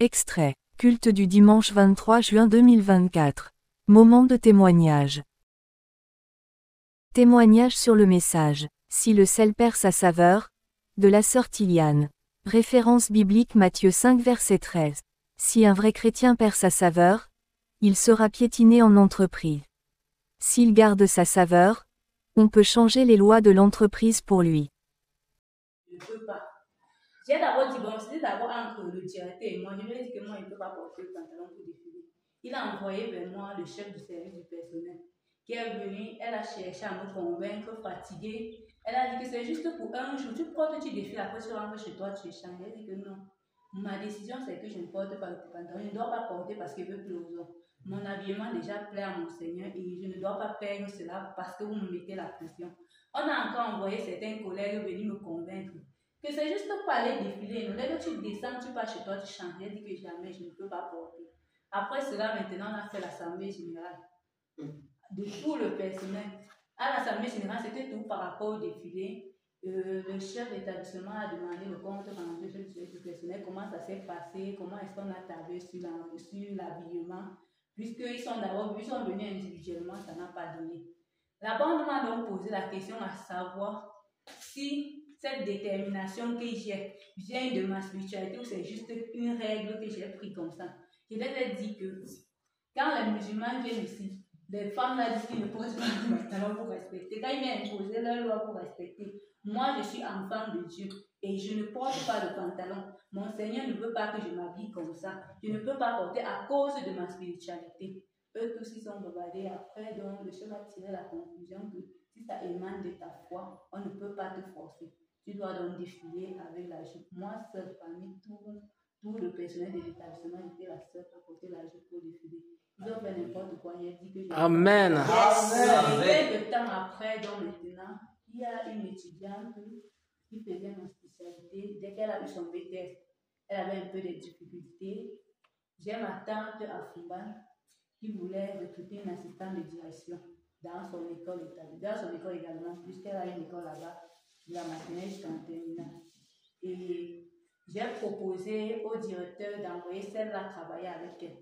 Extrait. Culte du dimanche 23 juin 2024. Moment de témoignage. Témoignage sur le message. Si le sel perd sa saveur, de la sœur Tiliane. Référence biblique Matthieu 5 verset 13. Si un vrai chrétien perd sa saveur, il sera piétiné en entreprise. S'il garde sa saveur, on peut changer les lois de l'entreprise pour lui. Je ne peux pas. J'ai d'abord dit, bon, c'était d'abord entre le directeur et moi. Je lui ai dit que moi, il ne peut pas porter le pantalon pour défiler. Il a envoyé vers moi le chef du service du personnel, qui est venu, elle a cherché à me convaincre, fatiguée. Elle a dit que c'est juste pour un jour. Tu portes, tu défiles, après tu rentres chez toi, tu échanges. Elle a dit que non. Ma décision, c'est que je ne porte pas le pantalon. Je ne dois pas porter parce qu'il veut plus aux hommes. Mon habillement déjà plaît à mon Seigneur et je ne dois pas perdre cela parce que vous me mettez la pression. On a encore envoyé certains collègues venir me convaincre que c'est juste pour aller défiler. Dès que tu descends, tu pars chez toi, tu changes. Elle dit que jamais je ne peux pas porter. Après cela, maintenant, on a fait l'assemblée générale de tout le personnel. À l'assemblée générale, c'était tout par rapport au défilé. Le chef d'établissement a demandé le compte rendu du personnel, comment ça s'est passé, comment est-ce qu'on a tablé sur l'habillement. Puisqu'ils sont d'abord, ils sont venus individuellement, ça n'a pas donné. Là-bas, on m'a donc posé la question à savoir si cette détermination que j'ai vient de ma spiritualité ou c'est juste une règle que j'ai prise comme ça. Je leur ai dit que quand les musulmans viennent ici, les femmes là disent qu'ils ne posent pas de pantalon pour respecter. Quand ils viennent imposer leur loi pour respecter, moi je suis enfant de Dieu et je ne porte pas de pantalon. Mon Seigneur ne veut pas que je m'habille comme ça. Je ne peux pas porter à cause de ma spiritualité. Eux tous ils sont regardés après, donc le chef a tiré la conclusion que si ça émane de ta foi, on ne peut pas te forcer. Tu dois donc défiler avec la jupe. Moi seule, parmi tout le personnel de l'établissement, j'étais la seule à porter la jupe pour défiler. Ils ont fait n'importe quoi. Il a dit que je... Amen. Quelques temps après, donc maintenant, il y a une étudiante qui faisait ma spécialité. Dès qu'elle a eu son BTS, elle avait un peu de difficultés. J'ai ma tante à Fumban qui voulait recruter une assistante de direction dans son école également, puisqu'elle a une école là-bas, de la matinée jusqu'en terminale. Et j'ai proposé au directeur d'envoyer celle-là travailler avec elle.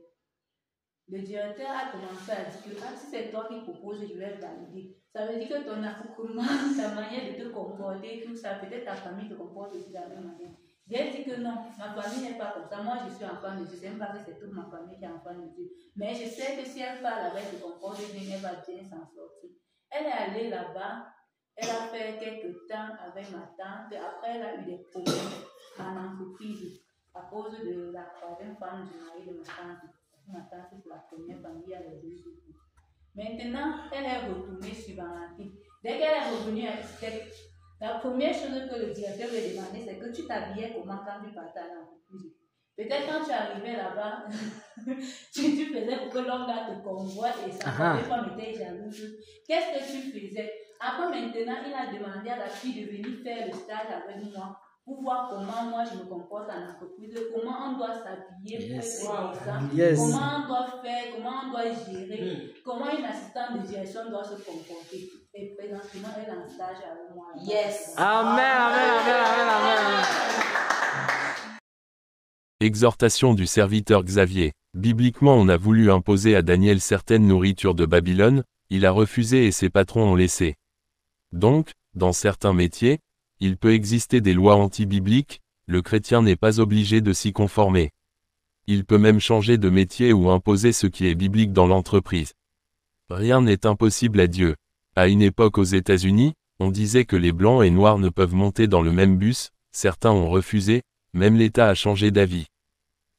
Le directeur a commencé à dire que si c'est toi qui proposes, je vais valider. Ça veut dire que ton accoutrement, ta manière de te comporter, tout ça, peut-être ta famille te comporte aussi de la même manière. J'ai dit que non, ma famille n'est pas comme ça. Moi, je suis enfant de Dieu. Je n'aime pas que c'est toute ma famille qui est enfant de Dieu. Mais je sais que si elle parle avec, se comporte bien, elle va bien s'en sortir. Elle est allée là-bas. Elle a fait quelques temps avec ma tante. Après, elle a eu des problèmes en entreprise à cause de la troisième femme du mari de ma tante. Ma tante, c'est la première famille à les deux jours. Maintenant, elle est retournée sur Valentin. Dès qu'elle est revenue à Estelle, la première chose que le directeur lui a demandé, c'est que tu t'habillais comment quand tu partais à l'entreprise. Peut-être quand tu arrivais là-bas, tu faisais pour que l'homme là te convoite et ça ne pas mettre jalouse. Qu'est-ce que tu faisais? Après, maintenant, il a demandé à la fille de venir faire le stage avec moi pour voir comment moi je me comporte en entreprise, comment on doit s'habiller pour être décent, comment on doit faire, comment on doit gérer, comment une assistante de direction doit se comporter. Et présentement, elle est en stage avec moi. Yes. Amen, amen, amen, amen, amen. Exhortation du serviteur Xavier. Bibliquement, on a voulu imposer à Daniel certaines nourritures de Babylone, il a refusé et ses patrons ont laissé. Donc, dans certains métiers, il peut exister des lois anti-bibliques, le chrétien n'est pas obligé de s'y conformer. Il peut même changer de métier ou imposer ce qui est biblique dans l'entreprise. Rien n'est impossible à Dieu. À une époque aux États-Unis, on disait que les blancs et noirs ne peuvent monter dans le même bus, certains ont refusé, même l'État a changé d'avis.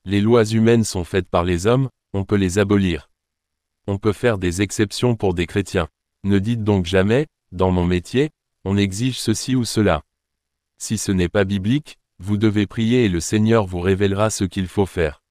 Les lois humaines sont faites par les hommes, on peut les abolir. On peut faire des exceptions pour des chrétiens. Ne dites donc jamais, dans mon métier, on exige ceci ou cela. Si ce n'est pas biblique, vous devez prier et le Seigneur vous révélera ce qu'il faut faire.